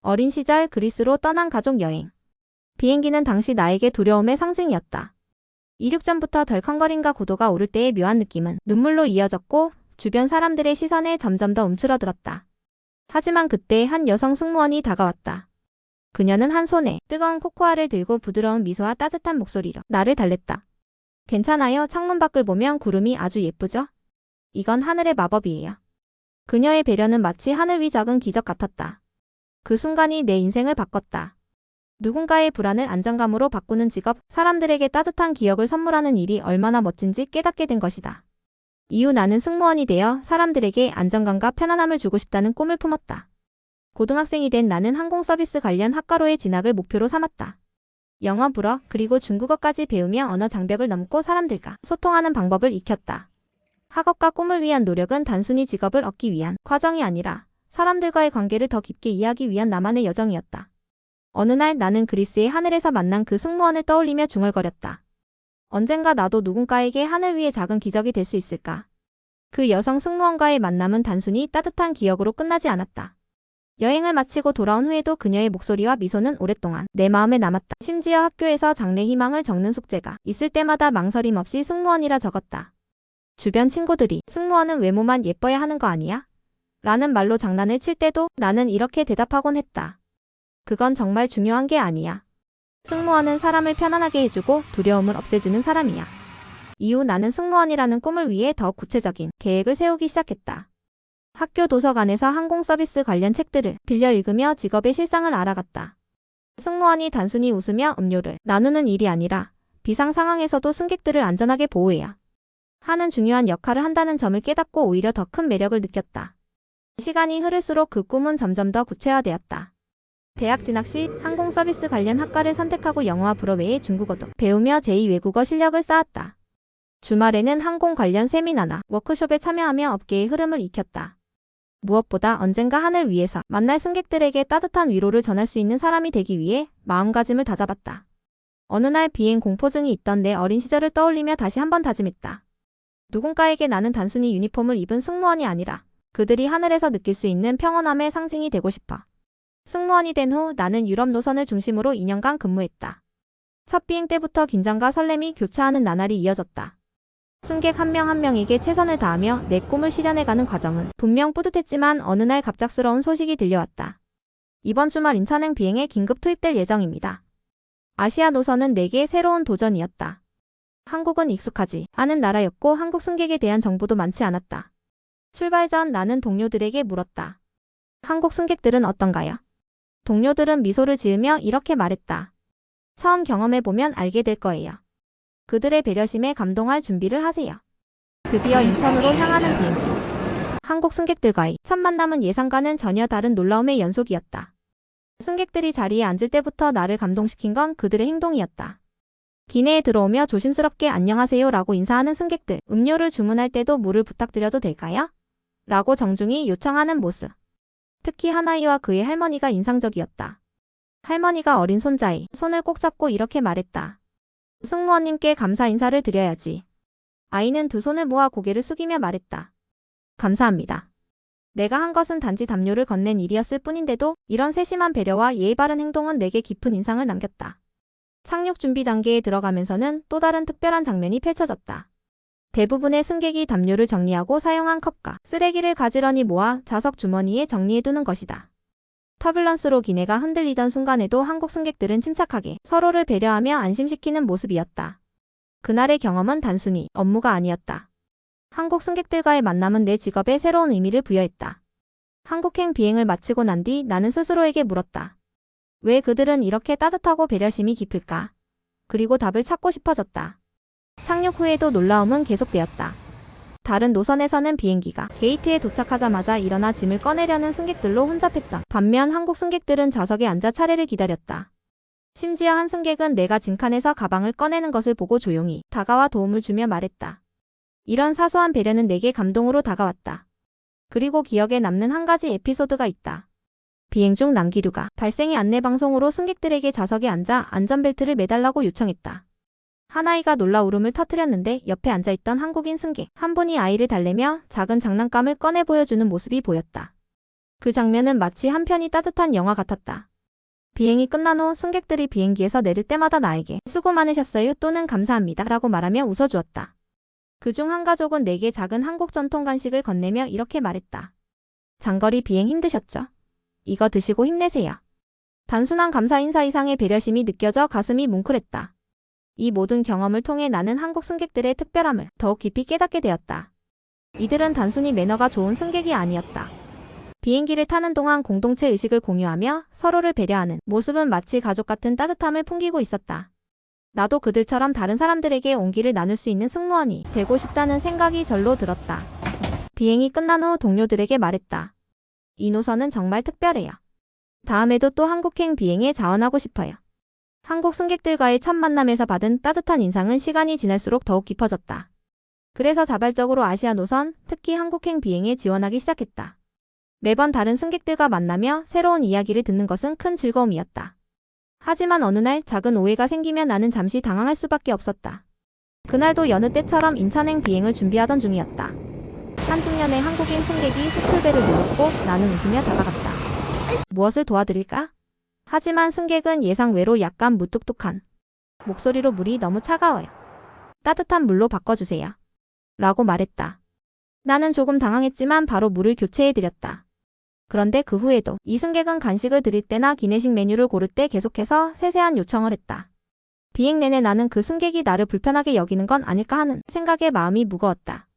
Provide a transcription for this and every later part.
어린 시절 그리스로 떠난 가족 여행. 비행기는 당시 나에게 두려움의 상징이었다. 이륙전부터 덜컹거림과 고도가 오를 때의 묘한 느낌은 눈물로 이어졌고 주변 사람들의 시선에 점점 더 움츠러들었다. 하지만 그때 한 여성 승무원이 다가왔다. 그녀는 한 손에 뜨거운 코코아를 들고 부드러운 미소와 따뜻한 목소리로 나를 달랬다. 괜찮아요. 창문 밖을 보면 구름이 아주 예쁘죠? 이건 하늘의 마법이에요. 그녀의 배려는 마치 하늘 위 작은 기적 같았다. 그 순간이 내 인생을 바꿨다. 누군가의 불안을 안정감으로 바꾸는 직업, 사람들에게 따뜻한 기억을 선물하는 일이 얼마나 멋진지 깨닫게 된 것이다. 이후 나는 승무원이 되어 사람들에게 안정감과 편안함을 주고 싶다는 꿈을 품었다. 고등학생이 된 나는 항공서비스 관련 학과로의 진학을 목표로 삼았다. 영어, 불어, 그리고 중국어까지 배우며 언어 장벽을 넘고 사람들과 소통하는 방법을 익혔다. 학업과 꿈을 위한 노력은 단순히 직업을 얻기 위한 과정이 아니라 사람들과의 관계를 더 깊게 이해하기 위한 나만의 여정이었다. 어느 날 나는 그리스의 하늘에서 만난 그 승무원을 떠올리며 중얼거렸다. 언젠가 나도 누군가에게 하늘 위의 작은 기적이 될 수 있을까? 그 여성 승무원과의 만남은 단순히 따뜻한 기억으로 끝나지 않았다. 여행을 마치고 돌아온 후에도 그녀의 목소리와 미소는 오랫동안 내 마음에 남았다. 심지어 학교에서 장래 희망을 적는 숙제가 있을 때마다 망설임 없이 승무원이라 적었다. 주변 친구들이 승무원은 외모만 예뻐야 하는 거 아니야? 라는 말로 장난을 칠 때도 나는 이렇게 대답하곤 했다. 그건 정말 중요한 게 아니야. 승무원은 사람을 편안하게 해주고 두려움을 없애주는 사람이야. 이후 나는 승무원이라는 꿈을 위해 더 구체적인 계획을 세우기 시작했다. 학교 도서관에서 항공서비스 관련 책들을 빌려 읽으며 직업의 실상을 알아갔다. 승무원이 단순히 웃으며 음료를 나누는 일이 아니라 비상 상황에서도 승객들을 안전하게 보호해야 하는 중요한 역할을 한다는 점을 깨닫고 오히려 더 큰 매력을 느꼈다. 시간이 흐를수록 그 꿈은 점점 더 구체화되었다. 대학 진학 시 항공서비스 관련 학과를 선택하고 영어와 불어 외에 중국어도 배우며 제2외국어 실력을 쌓았다. 주말에는 항공 관련 세미나나 워크숍에 참여하며 업계의 흐름을 익혔다. 무엇보다 언젠가 하늘 위에서 만날 승객들에게 따뜻한 위로를 전할 수 있는 사람이 되기 위해 마음가짐을 다잡았다. 어느 날 비행 공포증이 있던 내 어린 시절을 떠올리며 다시 한번 다짐했다. 누군가에게 나는 단순히 유니폼을 입은 승무원이 아니라 그들이 하늘에서 느낄 수 있는 평온함의 상징이 되고 싶어. 승무원이 된 후 나는 유럽 노선을 중심으로 2년간 근무했다. 첫 비행 때부터 긴장과 설렘이 교차하는 나날이 이어졌다. 승객 한 명 한 명에게 최선을 다하며 내 꿈을 실현해가는 과정은 분명 뿌듯했지만 어느 날 갑작스러운 소식이 들려왔다. 이번 주말 인천행 비행에 긴급 투입될 예정입니다. 아시아 노선은 내게 새로운 도전이었다. 한국은 익숙하지 않은 나라였고 한국 승객에 대한 정보도 많지 않았다. 출발 전 나는 동료들에게 물었다. 한국 승객들은 어떤가요? 동료들은 미소를 지으며 이렇게 말했다. 처음 경험해보면 알게 될 거예요. 그들의 배려심에 감동할 준비를 하세요. 드디어 인천으로 향하는 비행기. 한국 승객들과의 첫 만남은 예상과는 전혀 다른 놀라움의 연속이었다. 승객들이 자리에 앉을 때부터 나를 감동시킨 건 그들의 행동이었다. 기내에 들어오며 조심스럽게 안녕하세요 라고 인사하는 승객들, 음료를 주문할 때도 물을 부탁드려도 될까요? 라고 정중히 요청하는 모습. 특히 하나이와 그의 할머니가 인상적이었다. 할머니가 어린 손자의 손을 꼭 잡고 이렇게 말했다. 승무원님께 감사 인사를 드려야지. 아이는 두 손을 모아 고개를 숙이며 말했다. 감사합니다. 내가 한 것은 단지 담요를 건넨 일이었을 뿐인데도 이런 세심한 배려와 예의 바른 행동은 내게 깊은 인상을 남겼다. 착륙 준비 단계에 들어가면서는 또 다른 특별한 장면이 펼쳐졌다. 대부분의 승객이 담요를 정리하고 사용한 컵과 쓰레기를 가지런히 모아 좌석 주머니에 정리해두는 것이다. 터뷸런스로 기내가 흔들리던 순간에도 한국 승객들은 침착하게 서로를 배려하며 안심시키는 모습이었다. 그날의 경험은 단순히 업무가 아니었다. 한국 승객들과의 만남은 내 직업에 새로운 의미를 부여했다. 한국행 비행을 마치고 난 뒤 나는 스스로에게 물었다. 왜 그들은 이렇게 따뜻하고 배려심이 깊을까? 그리고 답을 찾고 싶어졌다. 착륙 후에도 놀라움은 계속되었다. 다른 노선에서는 비행기가 게이트에 도착하자마자 일어나 짐을 꺼내려는 승객들로 혼잡했다. 반면 한국 승객들은 좌석에 앉아 차례를 기다렸다. 심지어 한 승객은 내가 짐칸에서 가방을 꺼내는 것을 보고 조용히 다가와 도움을 주며 말했다. 이런 사소한 배려는 내게 감동으로 다가왔다. 그리고 기억에 남는 한 가지 에피소드가 있다. 비행 중 난기류가 발생해 안내방송으로 승객들에게 좌석에 앉아 안전벨트를 매달라고 요청했다. 하나이가 놀라 울음을 터뜨렸는데 옆에 앉아있던 한국인 승객 한 분이 아이를 달래며 작은 장난감을 꺼내 보여주는 모습이 보였다. 그 장면은 마치 한 편이 따뜻한 영화 같았다. 비행이 끝난 후 승객들이 비행기에서 내릴 때마다 나에게 수고 많으셨어요 또는 감사합니다 라고 말하며 웃어주었다. 그중 한 가족은 내게 작은 한국 전통 간식을 건네며 이렇게 말했다. 장거리 비행 힘드셨죠? 이거 드시고 힘내세요. 단순한 감사 인사 이상의 배려심이 느껴져 가슴이 뭉클했다. 이 모든 경험을 통해 나는 한국 승객들의 특별함을 더욱 깊이 깨닫게 되었다. 이들은 단순히 매너가 좋은 승객이 아니었다. 비행기를 타는 동안 공동체 의식을 공유하며 서로를 배려하는 모습은 마치 가족 같은 따뜻함을 풍기고 있었다. 나도 그들처럼 다른 사람들에게 온기를 나눌 수 있는 승무원이 되고 싶다는 생각이 절로 들었다. 비행이 끝난 후 동료들에게 말했다. 이 노선은 정말 특별해요. 다음에도 또 한국행 비행에 자원하고 싶어요. 한국 승객들과의 첫 만남에서 받은 따뜻한 인상은 시간이 지날수록 더욱 깊어졌다. 그래서 자발적으로 아시아 노선, 특히 한국행 비행에 지원하기 시작했다. 매번 다른 승객들과 만나며 새로운 이야기를 듣는 것은 큰 즐거움이었다. 하지만 어느 날 작은 오해가 생기면 나는 잠시 당황할 수밖에 없었다. 그날도 여느 때처럼 인천행 비행을 준비하던 중이었다. 한 중년의 한국인 승객이 수출배를 눌렀고 나는 웃으며 다가갔다. 무엇을 도와드릴까? 하지만 승객은 예상 외로 약간 무뚝뚝한 목소리로 물이 너무 차가워요. 따뜻한 물로 바꿔주세요. 라고 말했다. 나는 조금 당황했지만 바로 물을 교체해드렸다. 그런데 그 후에도 이 승객은 간식을 드릴 때나 기내식 메뉴를 고를 때 계속해서 세세한 요청을 했다. 비행 내내 나는 그 승객이 나를 불편하게 여기는 건 아닐까 하는 생각에 마음이 무거웠다.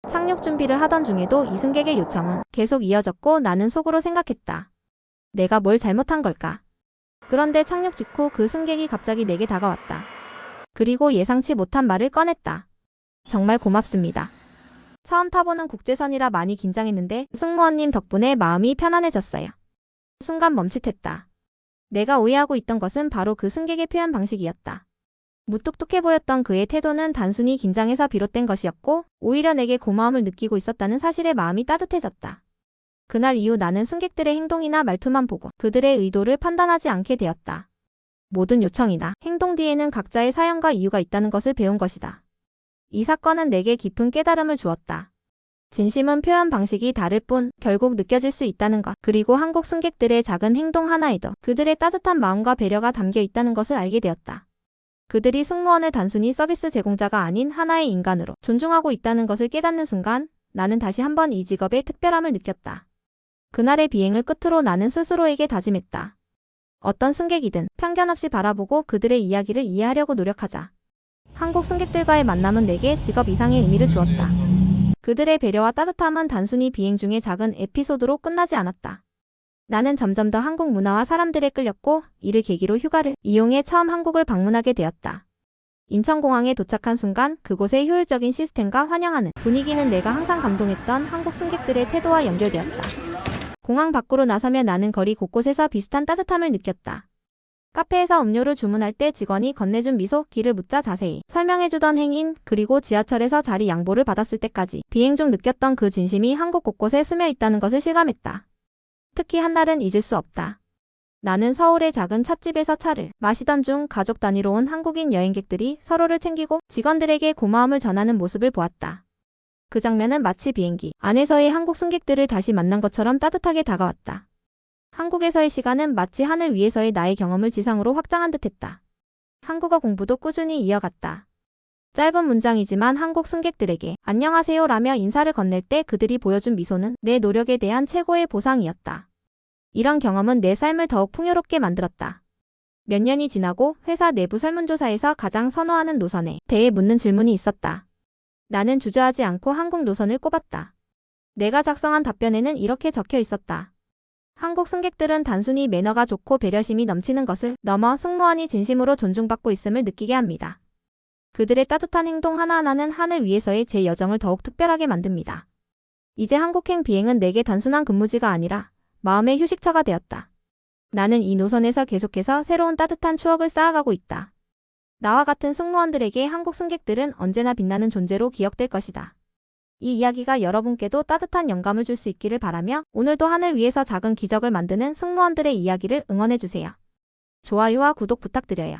착륙 준비를 하던 중에도 이 승객의 요청은 계속 이어졌고 나는 속으로 생각했다. 내가 뭘 잘못한 걸까? 그런데 착륙 직후 그 승객이 갑자기 내게 다가왔다. 그리고 예상치 못한 말을 꺼냈다. 정말 고맙습니다. 처음 타보는 국제선이라 많이 긴장했는데 승무원님 덕분에 마음이 편안해졌어요. 순간 멈칫했다. 내가 오해하고 있던 것은 바로 그 승객의 표현 방식이었다. 무뚝뚝해 보였던 그의 태도는 단순히 긴장해서 비롯된 것이었고 오히려 내게 고마움을 느끼고 있었다는 사실에 마음이 따뜻해졌다. 그날 이후 나는 승객들의 행동이나 말투만 보고 그들의 의도를 판단하지 않게 되었다. 모든 요청이나 행동 뒤에는 각자의 사연과 이유가 있다는 것을 배운 것이다. 이 사건은 내게 깊은 깨달음을 주었다. 진심은 표현 방식이 다를 뿐 결국 느껴질 수 있다는 것, 그리고 한국 승객들의 작은 행동 하나에도 그들의 따뜻한 마음과 배려가 담겨 있다는 것을 알게 되었다. 그들이 승무원을 단순히 서비스 제공자가 아닌 하나의 인간으로 존중하고 있다는 것을 깨닫는 순간 나는 다시 한번 이 직업의 특별함을 느꼈다. 그날의 비행을 끝으로 나는 스스로에게 다짐했다. 어떤 승객이든 편견 없이 바라보고 그들의 이야기를 이해하려고 노력하자. 한국 승객들과의 만남은 내게 직업 이상의 의미를 주었다. 그들의 배려와 따뜻함은 단순히 비행 중의 작은 에피소드로 끝나지 않았다. 나는 점점 더 한국 문화와 사람들에 끌렸고 이를 계기로 휴가를 이용해 처음 한국을 방문하게 되었다. 인천공항에 도착한 순간 그곳의 효율적인 시스템과 환영하는 분위기는 내가 항상 감동했던 한국 승객들의 태도와 연결되었다. 공항 밖으로 나서며 나는 거리 곳곳에서 비슷한 따뜻함을 느꼈다. 카페에서 음료를 주문할 때 직원이 건네준 미소, 길을 묻자 자세히 설명해주던 행인, 그리고 지하철에서 자리 양보를 받았을 때까지 비행 중 느꼈던 그 진심이 한국 곳곳에 스며 있다는 것을 실감했다. 특히 한 날은 잊을 수 없다. 나는 서울의 작은 찻집에서 차를 마시던 중 가족 단위로 온 한국인 여행객들이 서로를 챙기고 직원들에게 고마움을 전하는 모습을 보았다. 그 장면은 마치 비행기 안에서의 한국 승객들을 다시 만난 것처럼 따뜻하게 다가왔다. 한국에서의 시간은 마치 하늘 위에서의 나의 경험을 지상으로 확장한 듯했다. 한국어 공부도 꾸준히 이어갔다. 짧은 문장이지만 한국 승객들에게 안녕하세요 라며 인사를 건넬 때 그들이 보여준 미소는 내 노력에 대한 최고의 보상이었다. 이런 경험은 내 삶을 더욱 풍요롭게 만들었다. 몇 년이 지나고 회사 내부 설문조사에서 가장 선호하는 노선에 대해 묻는 질문이 있었다. 나는 주저하지 않고 한국 노선을 꼽았다. 내가 작성한 답변에는 이렇게 적혀 있었다. 한국 승객들은 단순히 매너가 좋고 배려심이 넘치는 것을 넘어 승무원이 진심으로 존중받고 있음을 느끼게 합니다. 그들의 따뜻한 행동 하나하나는 하늘 위에서의 제 여정을 더욱 특별하게 만듭니다. 이제 한국행 비행은 내게 단순한 근무지가 아니라 마음의 휴식처가 되었다. 나는 이 노선에서 계속해서 새로운 따뜻한 추억을 쌓아가고 있다. 나와 같은 승무원들에게 한국 승객들은 언제나 빛나는 존재로 기억될 것이다. 이 이야기가 여러분께도 따뜻한 영감을 줄 수 있기를 바라며 오늘도 하늘 위에서 작은 기적을 만드는 승무원들의 이야기를 응원해주세요. 좋아요와 구독 부탁드려요.